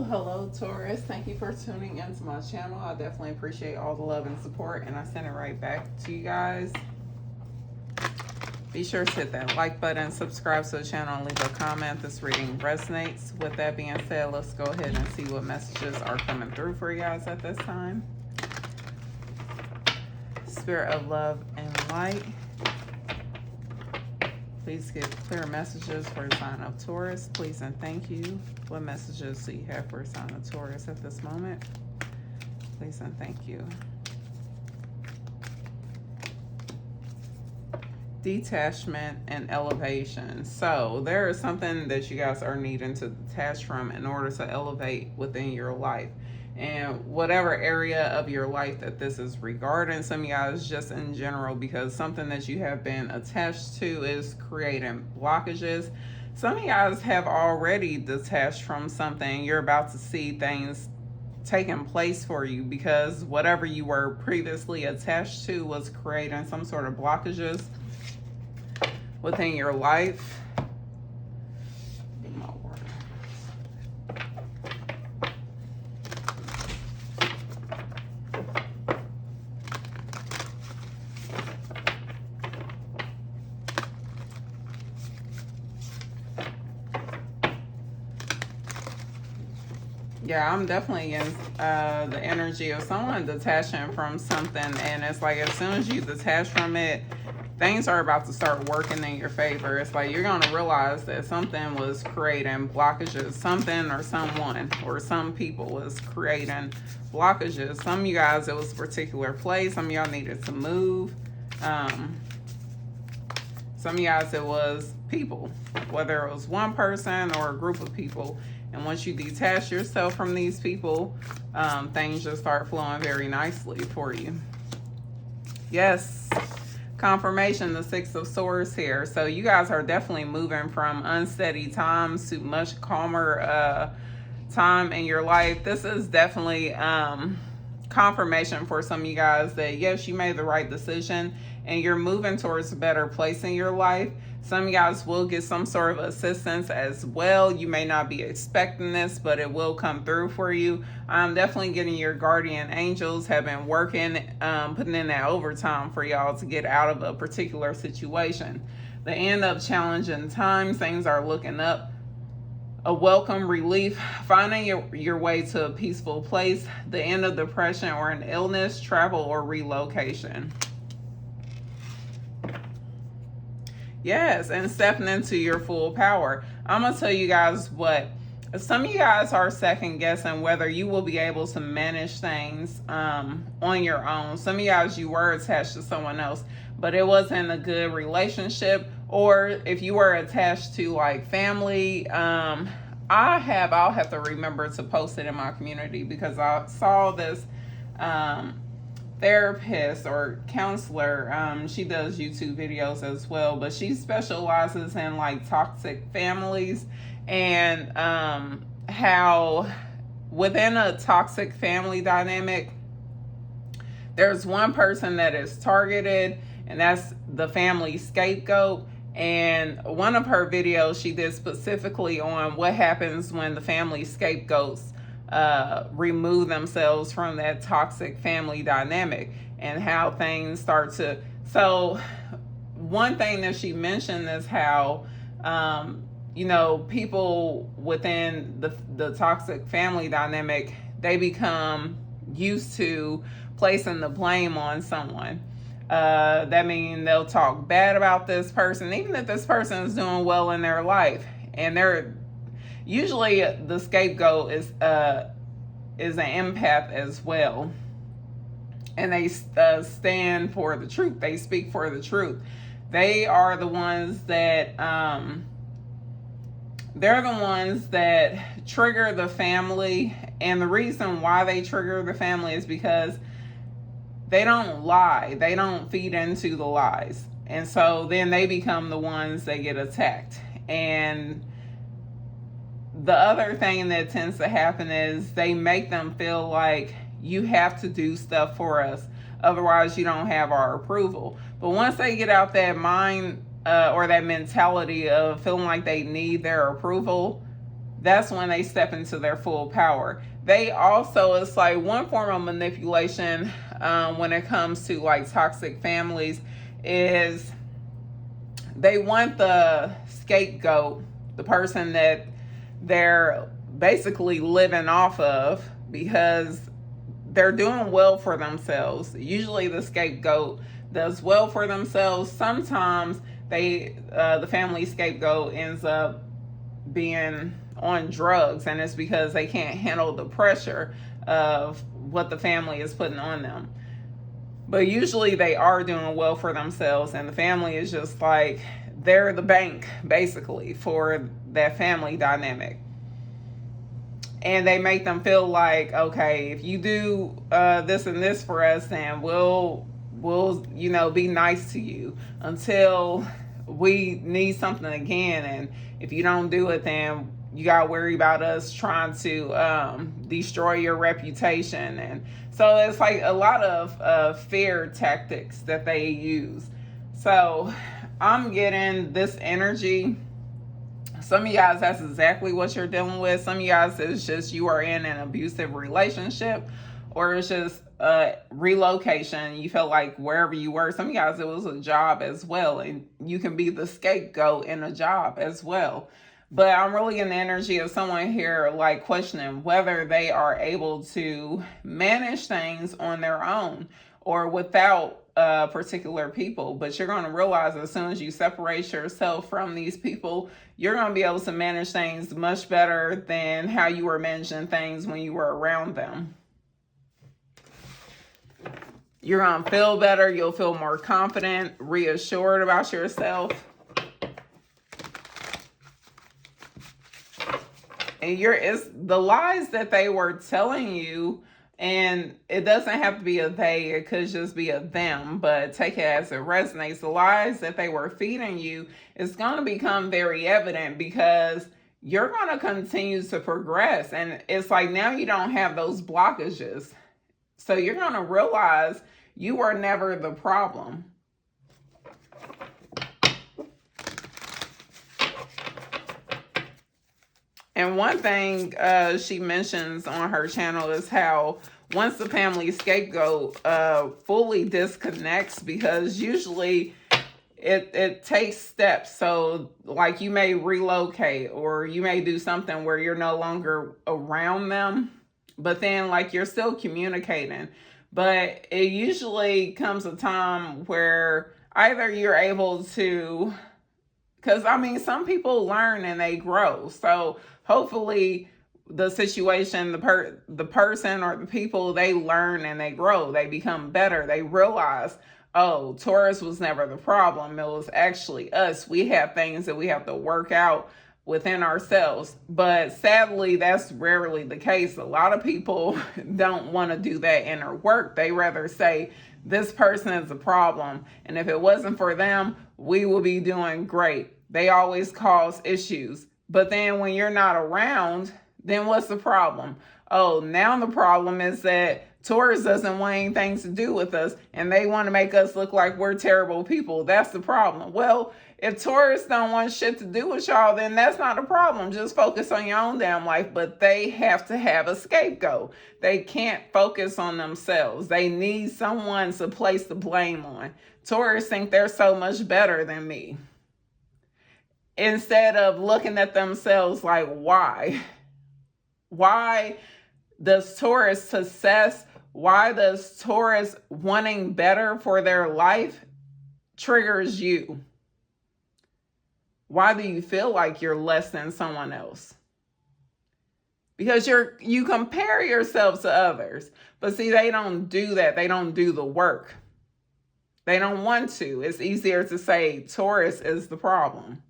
Hello Taurus. Thank you for tuning into my channel. I definitely appreciate all the love and support, and I send it right back to you guys. Be sure to hit that like button, subscribe to the channel, and leave a comment. This reading resonates. With that being said, let's go ahead and see what messages are coming through for you guys at this time. Spirit of love and light, please give clear messages for the sign of Taurus. Please and thank you. What messages do you have for the sign of Taurus at this moment? Please and thank you. Detachment and elevation. So there is something that you guys are needing to detach from in order to elevate within your life. And whatever area of your life that this is regarding, some of you guys just in general, because something that you have been attached to is creating blockages. Some of you guys have already detached from something. You're about to see things taking place for you because whatever you were previously attached to was creating some sort of blockages within your life. Yeah, I'm definitely in the energy of someone detaching from something, and it's like as soon as you detach from it, things are about to start working in your favor. It's like you're going to realize that something was creating blockages. Something or someone or some people was creating blockages. Some of you guys, it was a particular place. Some of y'all needed to move. Some of you guys, it was people, whether it was one person or a group of people. And once you detach yourself from these people, things just start flowing very nicely for you. Yes. Confirmation, the Six of Swords here. So you guys are definitely moving from unsteady times to much calmer time in your life. This is definitely confirmation for some of you guys that yes, you made the right decision and you're moving towards a better place in your life. Some of you guys will get some sort of assistance as well. You may not be expecting this, but it will come through for you. I'm definitely getting your guardian angels have been working, putting in that overtime for y'all to get out of a particular situation. The end of challenging times, things are looking up. A welcome relief, finding your way to a peaceful place, the end of depression or an illness, travel or relocation. Yes, and stepping into your full power. I'm going to tell you guys what, some of you guys are second guessing whether you will be able to manage things on your own. Some of you guys, you were attached to someone else, but it wasn't a good relationship. Or if you were attached to like family, I'll have to remember to post it in my community because I saw this therapist or counselor. She does YouTube videos as well, but she specializes in like toxic families and how within a toxic family dynamic, there's one person that is targeted, and that's the family scapegoat. And one of her videos she did specifically on what happens when the family scapegoats remove themselves from that toxic family dynamic and how things start to. So one thing that she mentioned is how people within the toxic family dynamic, they become used to placing the blame on someone. That means they'll talk bad about this person, even if this person is doing well in their life. And they're usually the scapegoat is an empath as well. And they stand for the truth. They speak for the truth. They are the ones that trigger the family. And the reason why they trigger the family is because they don't lie. They don't feed into the lies. And so then they become the ones that get attacked. And the other thing that tends to happen is they make them feel like you have to do stuff for us. Otherwise, you don't have our approval. But once they get out that mind or that mentality of feeling like they need their approval, that's when they step into their full power. They also, it's like one form of manipulation when it comes to like toxic families is they want the scapegoat, the person that they're basically living off of, because they're doing well for themselves. Usually the scapegoat does well for themselves. Sometimes the family scapegoat ends up being on drugs, and it's because they can't handle the pressure of what the family is putting on them. But usually they are doing well for themselves, and the family is just like they're the bank basically for that family dynamic. And they make them feel like, okay, if you do this and this for us, then we'll be nice to you until we need something again. And if you don't do it, then you got to worry about us trying to destroy your reputation. And so it's like a lot of fear tactics that they use. So I'm getting this energy. Some of you guys, that's exactly what you're dealing with. Some of you guys, it's just you are in an abusive relationship, or it's just relocation. You felt like wherever you were. Some of you guys, it was a job as well, and you can be the scapegoat in a job as well. But I'm really in the energy of someone here like questioning whether they are able to manage things on their own or without particular people. But you're going to realize as soon as you separate yourself from these people, you're going to be able to manage things much better than how you were managing things when you were around them. You're going to feel better. You'll feel more confident, reassured about yourself. And it's the lies that they were telling you. And it doesn't have to be a they, it could just be a them, but take it as it resonates. The lies that they were feeding you is going to become very evident because you're going to continue to progress. And it's like now you don't have those blockages. So you're going to realize you were never the problem. And one thing she mentions on her channel is how once the family scapegoat fully disconnects, because usually it takes steps. So like you may relocate or you may do something where you're no longer around them, but then like you're still communicating. But it usually comes a time where either you're able to, because I mean, some people learn and they grow. So hopefully the situation, the person or the people, they learn and they grow. They become better. They realize, oh, Taurus was never the problem. It was actually us. We have things that we have to work out within ourselves. But sadly, that's rarely the case. A lot of people don't want to do that inner work. They rather say, this person is a problem, and if it wasn't for them, we will be doing great. They always cause issues. But then when you're not around, then what's the problem? Oh, now the problem is that Taurus doesn't want anything to do with us, and they want to make us look like we're terrible people. That's the problem. Well, if Taurus don't want shit to do with y'all, then that's not a problem. Just focus on your own damn life. But they have to have a scapegoat. They can't focus on themselves. They need someone to place the blame on. Taurus think they're so much better than me. Instead of looking at themselves like, why? Why does Taurus success, why does Taurus wanting better for their life triggers you? Why do you feel like you're less than someone else? Because you compare yourself to others. But see, they don't do that. They don't do the work. They don't want to. It's easier to say Taurus is the problem.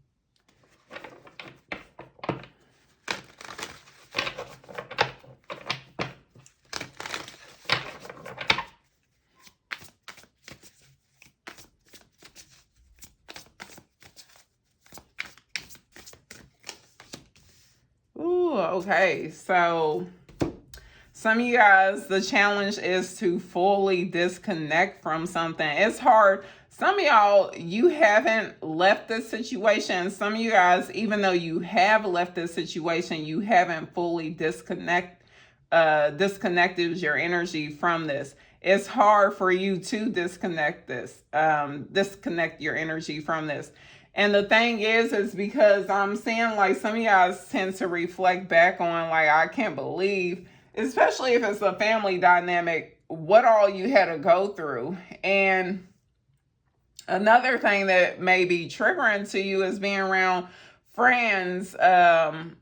Okay, so Some of you guys, the challenge is to fully disconnect from something. It's hard. Some of y'all, you haven't left this situation. Some of you guys, even though you have left this situation, you haven't fully disconnected your energy from this. It's hard for you to disconnect your energy from this. And the thing is because I'm seeing like some of you guys tend to reflect back on like, I can't believe, especially if it's a family dynamic, what all you had to go through. And another thing that may be triggering to you is being around friends, or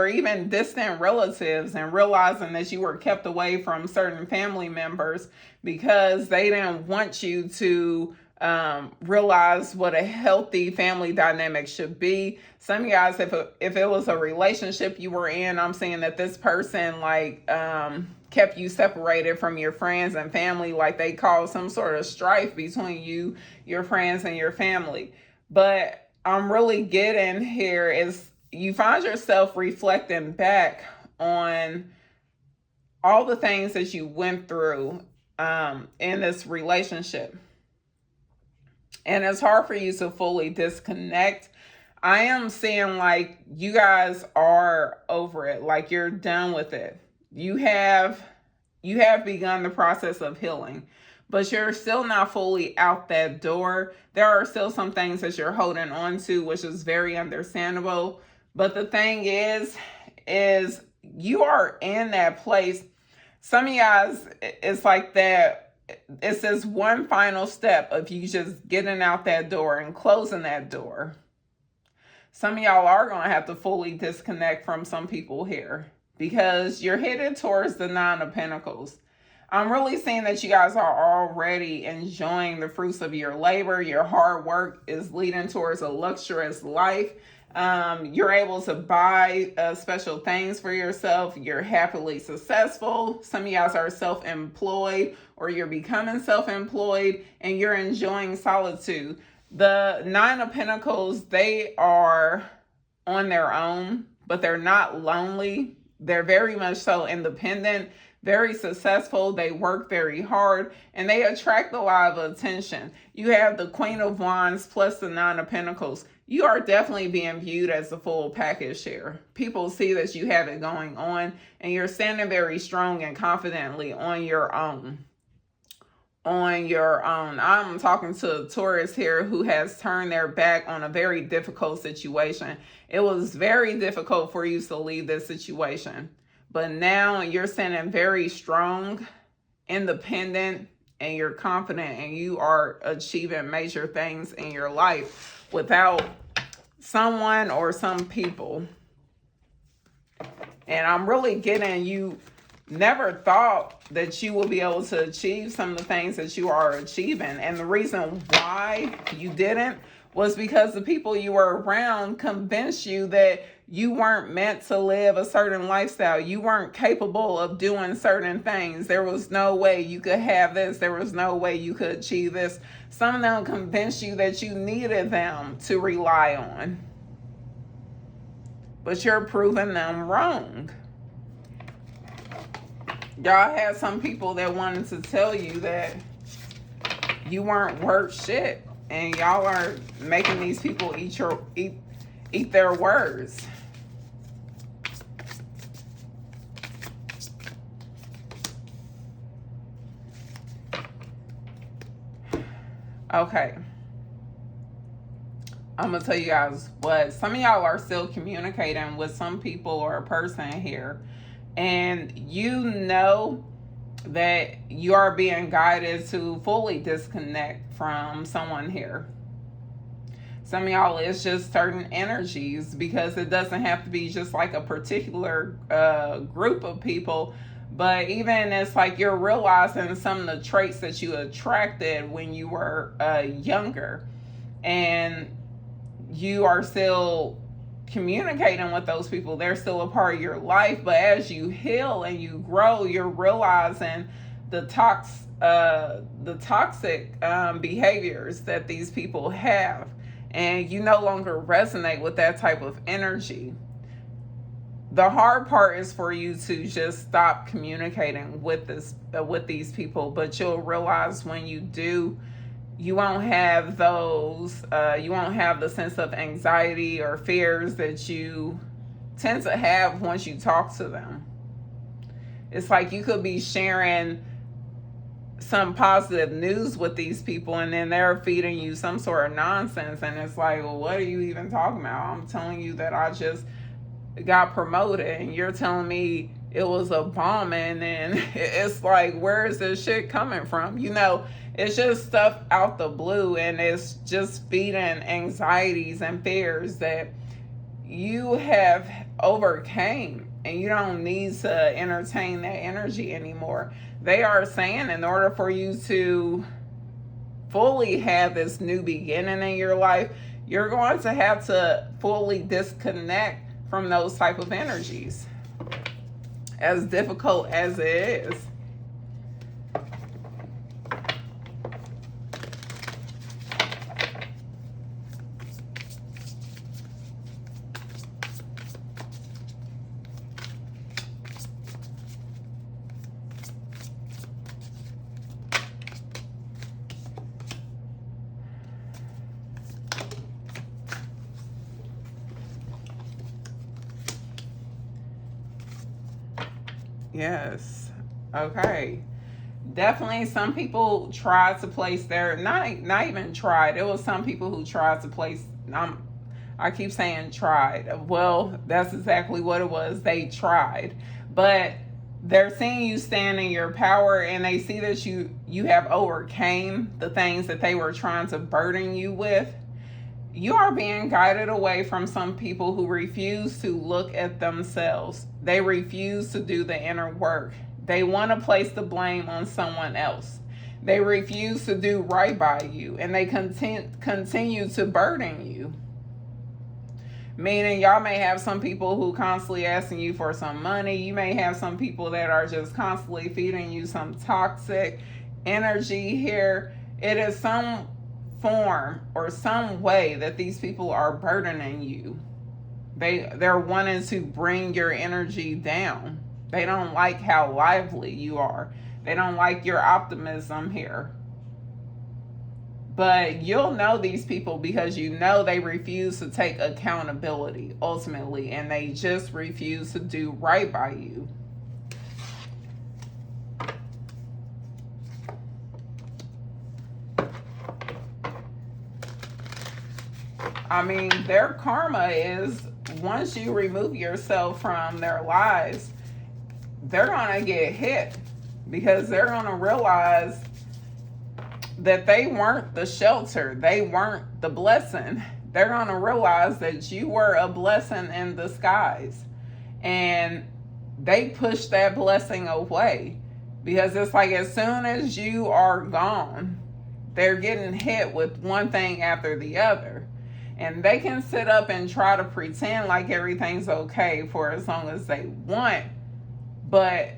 even distant relatives, and realizing that you were kept away from certain family members because they didn't want you to realize what a healthy family dynamic should be. Some of you guys, if it was a relationship you were in, I'm saying that this person kept you separated from your friends and family, like they caused some sort of strife between you, your friends, and your family. But I'm really getting here is you find yourself reflecting back on all the things that you went through in this relationship. And it's hard for you to fully disconnect. I am seeing like you guys are over it, like you're done with it. You have begun the process of healing, but you're still not fully out that door. There are still some things that you're holding on to, which is very understandable. But the thing is you are in that place. Some of you guys, it's like that. It's this one final step of you just getting out that door and closing that door. Some of y'all are going to have to fully disconnect from some people here because you're headed towards the Nine of Pentacles. I'm really seeing that you guys are already enjoying the fruits of your labor. Your hard work is leading towards a luxurious life. You're able to buy special things for yourself. You're happily successful. Some of you guys are self-employed or you're becoming self-employed and you're enjoying solitude. The Nine of Pentacles, they are on their own, but they're not lonely. They're very much so independent, very successful. They work very hard and they attract a lot of attention. You have the Queen of Wands plus the Nine of Pentacles. You are definitely being viewed as the full package here. People see that you have it going on and you're standing very strong and confidently on your own. I'm talking to a Taurus here who has turned their back on a very difficult situation. It was very difficult for you to leave this situation. But now you're standing very strong, independent, and you're confident and you are achieving major things in your life without someone or some people. And I'm really getting you never thought that you will be able to achieve some of the things that you are achieving. And the reason why you didn't was because the people you were around convinced you that you weren't meant to live a certain lifestyle. You weren't capable of doing certain things. There was no way you could have this. There was no way you could achieve this. Some of them convinced you that you needed them to rely on. But you're proving them wrong. Y'all had some people that wanted to tell you that you weren't worth shit. And y'all are making these people eat their words. Okay. I'm going to tell you guys what. Some of y'all are still communicating with some people or a person here. And you know that you are being guided to fully disconnect from someone here. Some of y'all, it's just certain energies, because it doesn't have to be just like a particular group of people, but even it's like you're realizing some of the traits that you attracted when you were younger, and you are still communicating with those people. They're still a part of your life, but as you heal and you grow, you're realizing the toxic behaviors that these people have, and you no longer resonate with that type of energy. The hard part is for you to just stop communicating with these people, but you'll realize when you do, you won't have those, you won't have the sense of anxiety or fears that you tend to have once you talk to them. It's like you could be sharing some positive news with these people, and then they're feeding you some sort of nonsense, and it's like, well, what are you even talking about? I'm telling you that I just got promoted, and you're telling me it was a bombing, and it's like, where is this shit coming from? It's just stuff out the blue, and it's just feeding anxieties and fears that you have overcame, and you don't need to entertain that energy anymore. They are saying in order for you to fully have this new beginning in your life, you're going to have to fully disconnect from those type of energies, as difficult as it is. Yes. Okay. Definitely some people tried to place their, not even tried. It was some people who tried to place, I keep saying tried. Well, that's exactly what it was. They tried. But they're seeing you stand in your power, and they see that you have overcame the things that they were trying to burden you with. You are being guided away from some people who refuse to look at themselves. They refuse to do the inner work. They want to place the blame on someone else. They refuse to do right by you, and they continue to burden you. Meaning, y'all may have some people who constantly asking you for some money. You may have some people that are just constantly feeding you some toxic energy here. It is some form or some way that these people are burdening you. They're wanting to bring your energy down. They don't like how lively you are. They don't like your optimism here. But you'll know these people because you know they refuse to take accountability ultimately, and they just refuse to do right by you. I mean, their karma is, once you remove yourself from their lives, they're going to get hit, because they're going to realize that they weren't the shelter. They weren't the blessing. They're going to realize that you were a blessing in disguise. And they push that blessing away, because it's like as soon as you are gone, they're getting hit with one thing after the other. And they can sit up and try to pretend like everything's okay for as long as they want, but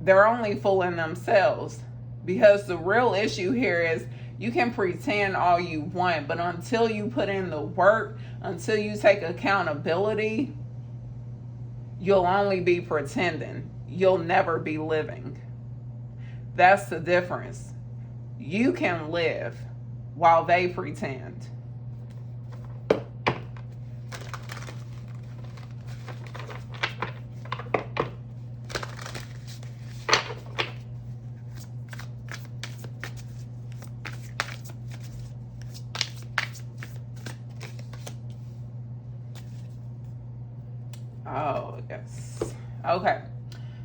they're only fooling themselves, because the real issue here is you can pretend all you want, but until you put in the work, until you take accountability, you'll only be pretending. You'll never be living. That's the difference. You can live while they pretend. Oh, yes. Okay.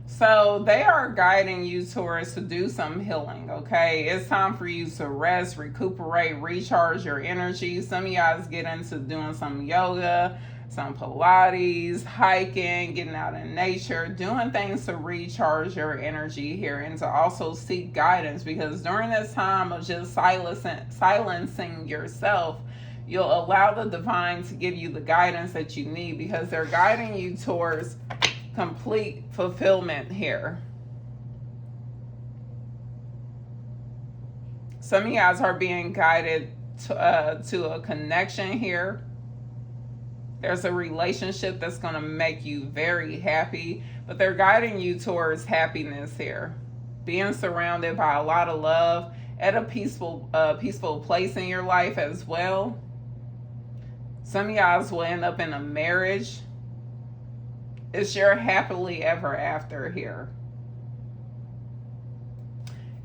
So they are guiding you, Taurus, to do some healing, okay? It's time for you to rest, recuperate, recharge your energy. Some of you guys get into doing some yoga, some Pilates, hiking, getting out in nature, doing things to recharge your energy here, and to also seek guidance, because during this time of just silencing yourself, you'll allow the divine to give you the guidance that you need, because they're guiding you towards complete fulfillment here. Some of you guys are being guided to a connection here. There's a relationship that's going to make you very happy, but they're guiding you towards happiness here. Being surrounded by a lot of love at a peaceful place in your life as well. Some of y'all will end up in a marriage. It's your happily ever after here.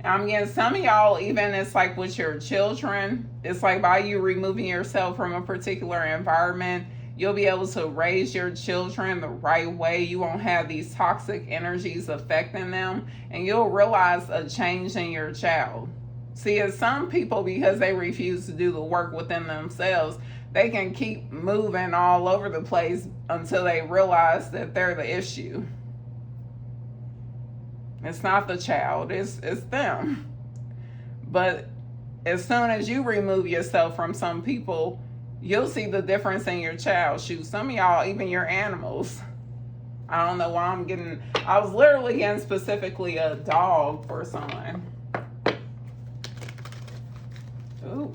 And I'm getting some of y'all, even it's like with your children, it's like by you removing yourself from a particular environment, you'll be able to raise your children the right way. You won't have these toxic energies affecting them, and you'll realize a change in your child. See, as some people, because they refuse to do the work within themselves, they can keep moving all over the place until they realize that they're the issue. It's not the child, it's them. But as soon as you remove yourself from some people, you'll see the difference in your child. Shoot, some of y'all, even your animals. I don't know why I was literally getting specifically a dog for someone. Ooh.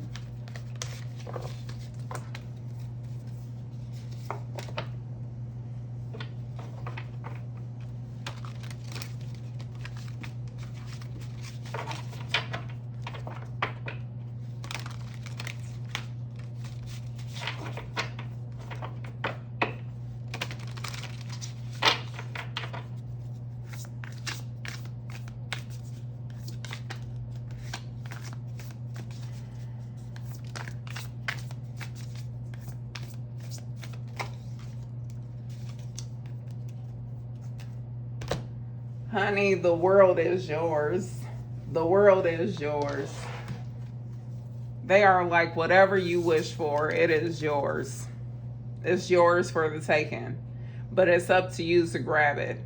Honey, the world is yours. The world is yours. They are like whatever you wish for, it is yours. It's yours for the taking. But it's up to you to grab it.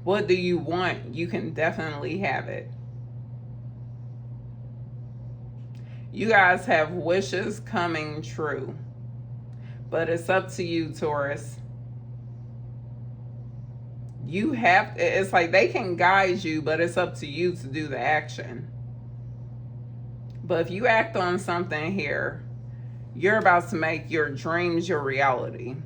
What do you want? You can definitely have it. You guys have wishes coming true. But it's up to you, Taurus. It's like they can guide you, but it's up to you to do the action. But if you act on something here, you're about to make your dreams your reality.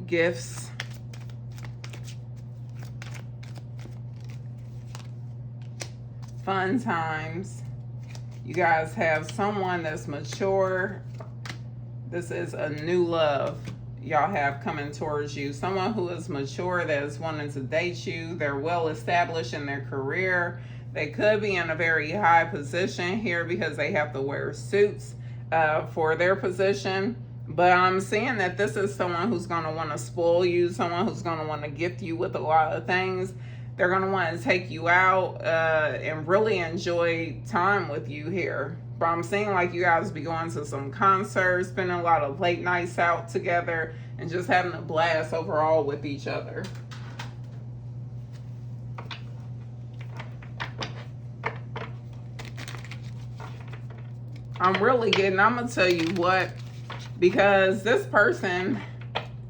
Gifts, fun times. You guys have someone that's mature. This is a new love y'all have coming towards you. Someone who is mature, that is wanting to date you. They're well established in their career. They could be in a very high position here because they have to wear suits for their position. But I'm seeing that this is someone who's going to want to spoil you, someone who's going to want to gift you with a lot of things. They're going to want to take you out and really enjoy time with you here. But I'm seeing like you guys be going to some concerts, spending a lot of late nights out together, and just having a blast overall with each other. I'm going to tell you what, because this person,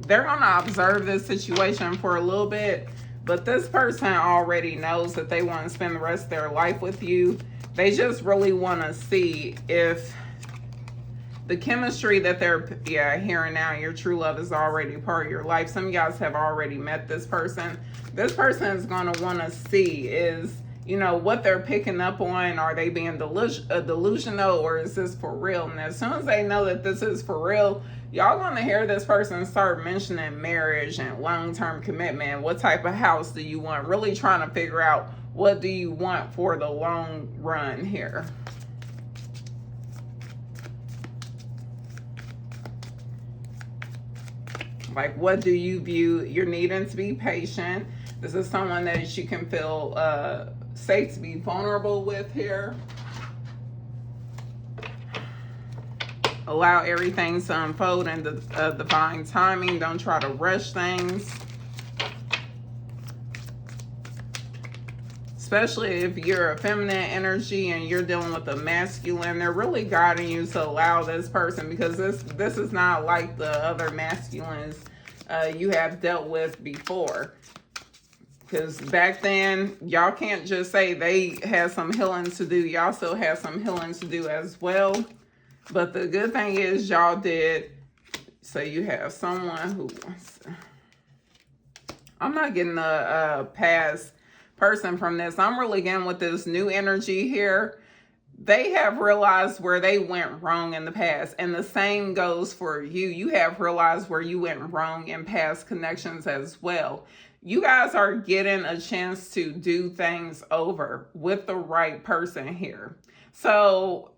they're going to observe this situation for a little bit, but this person already knows that they want to spend the rest of their life with you. They just really want to see if the chemistry that they're hearing now, your true love is already part of your life. Some of you guys have already met this person. This person is going to want to see is, what they're picking up on. Are they being delusional, or is this for real? And as soon as they know that this is for real, y'all gonna hear this person start mentioning marriage and long-term commitment. What type of house do you want? Really trying to figure out what do you want for the long run here. Like, what do you view? You're needing to be patient. This is someone that you can feel safe to be vulnerable with here. Allow everything to unfold in the divine timing. Don't try to rush things. Especially if you're a feminine energy and you're dealing with a masculine, they're really guiding you to allow this person, because this is not like the other masculines you have dealt with before. Because back then, y'all can't just say they had some healing to do. Y'all still have some healing to do as well. But the good thing is y'all did. So you have someone who wants to... I'm not getting a past person from this. I'm really getting with this new energy here. They have realized where they went wrong in the past. And the same goes for you. You have realized where you went wrong in past connections as well. You guys are getting a chance to do things over with the right person here. So,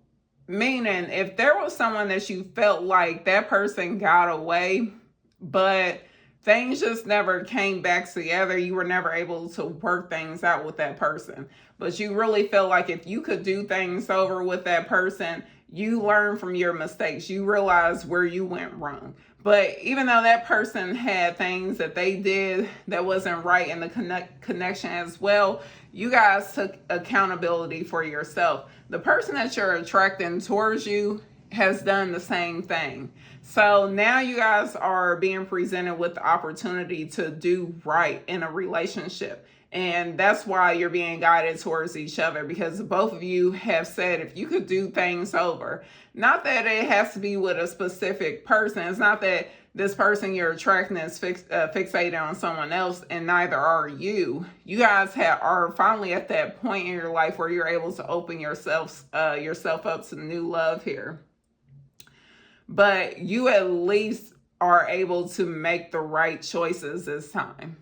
meaning if there was someone that you felt like that person got away, but things just never came back together, you were never able to work things out with that person, but you really felt like if you could do things over with that person, you learn from your mistakes, you realize where you went wrong. But even though that person had things that they did that wasn't right in the connection as well, you guys took accountability for yourself. The person that you're attracting towards you has done the same thing. So now you guys are being presented with the opportunity to do right in a relationship. And that's why you're being guided towards each other, because both of you have said if you could do things over, not that it has to be with a specific person. It's not that this person you're attracting is fixated on someone else, and neither are you. You guys are finally at that point in your life where you're able to open yourself up to new love here. But you at least are able to make the right choices this time.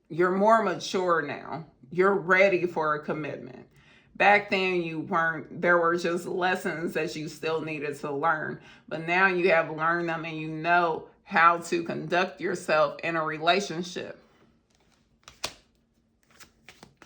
You're more mature now. You're ready for a commitment. Back then you weren't. There were just lessons that you still needed to learn. But now you have learned them and you know how to conduct yourself in a relationship.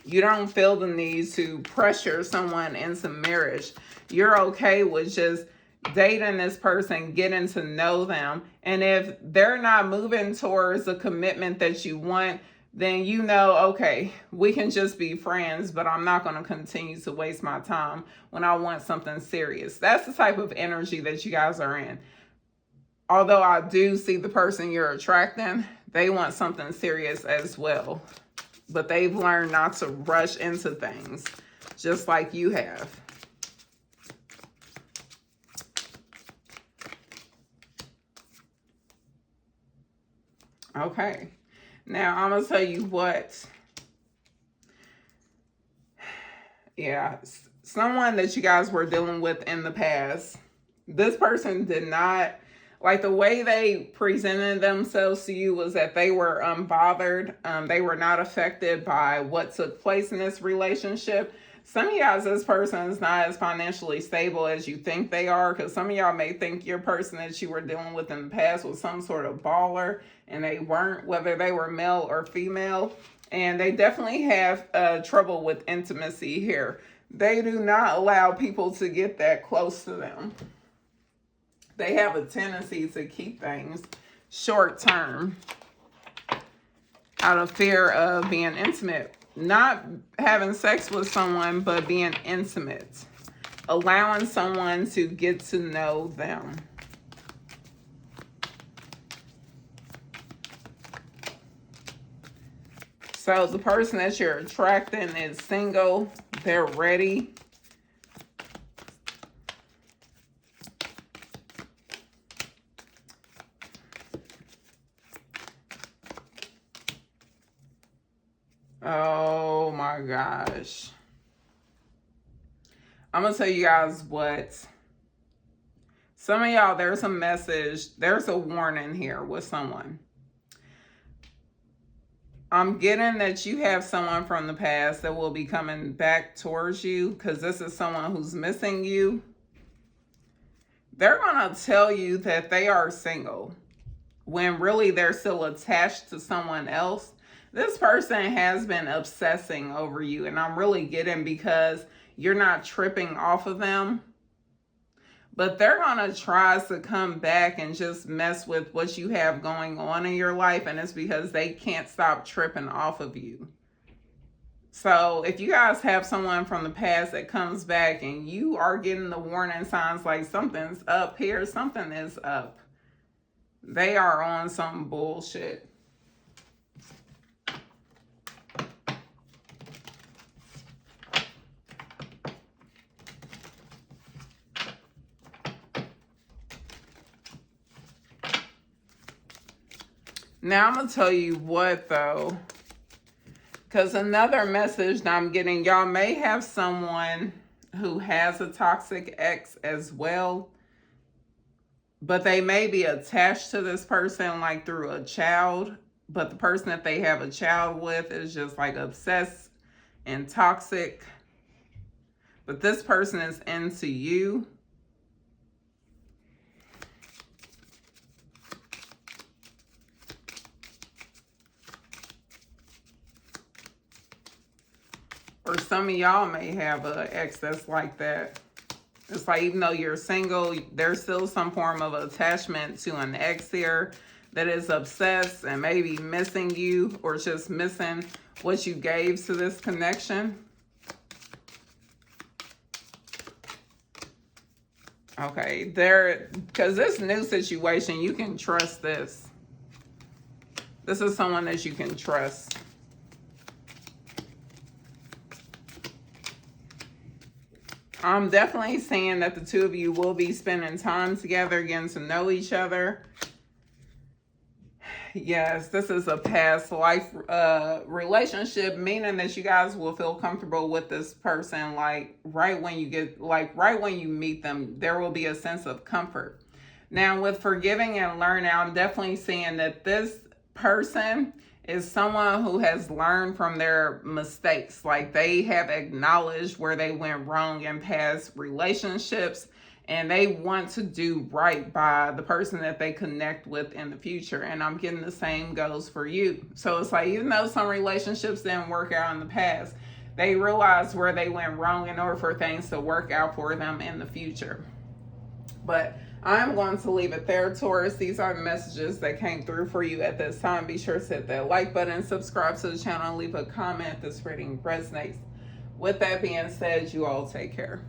You don't feel the need to pressure someone into marriage. You're okay with just dating this person, getting to know them. And if they're not moving towards a commitment that you want, then you know, okay, we can just be friends, but I'm not going to continue to waste my time when I want something serious. That's the type of energy that you guys are in. Although I do see the person you're attracting, they want something serious as well. But they've learned not to rush into things, just like you have. Okay. Now, I'm going to tell you what. Yeah, someone that you guys were dealing with in the past, this person did not, like the way they presented themselves to you was that they were unbothered. They were not affected by what took place in this relationship. Some of you guys, this person is not as financially stable as you think they are, because some of y'all may think your person that you were dealing with in the past was some sort of baller, and they weren't, whether they were male or female. And they definitely have trouble with intimacy here. They do not allow people to get that close to them. They have a tendency to keep things short term out of fear of being intimate. Not having sex with someone, but being intimate. Allowing someone to get to know them. So the person that you're attracting is single. They're ready. Oh my gosh. I'm going to tell you guys what. Some of y'all, there's a message. There's a warning here with someone. I'm getting that you have someone from the past that will be coming back towards you, because this is someone who's missing you. They're going to tell you that they are single when really they're still attached to someone else. This person has been obsessing over you, and I'm really getting because you're not tripping off of them. But they're going to try to come back and just mess with what you have going on in your life. And it's because they can't stop tripping off of you. So if you guys have someone from the past that comes back and you are getting the warning signs like something's up here, something is up. They are on some bullshit. Now I'm going to tell you what though. Because another message that I'm getting, y'all may have someone who has a toxic ex as well, but they may be attached to this person like through a child, but the person that they have a child with is just like obsessed and toxic. But this person is into you. Or some of y'all may have an ex that's like that. It's like even though you're single, there's still some form of attachment to an ex here that is obsessed and maybe missing you or just missing what you gave to this connection. Okay, because this new situation, you can trust this. This is someone that you can trust. I'm definitely saying that the two of you will be spending time together, getting to know each other. Yes, this is a past life relationship, meaning that you guys will feel comfortable with this person right when you meet them, there will be a sense of comfort. Now with forgiving and learning, I'm definitely seeing that this person is someone who has learned from their mistakes. Like they have acknowledged where they went wrong in past relationships and they want to do right by the person that they connect with in the future. And I'm getting the same goes for you. So it's like, even though some relationships didn't work out in the past, they realized where they went wrong in order for things to work out for them in the future. But I'm going to leave it there, Taurus. These are the messages that came through for you at this time. Be sure to hit that like button, subscribe to the channel, and leave a comment if this reading resonates. With that being said, you all take care.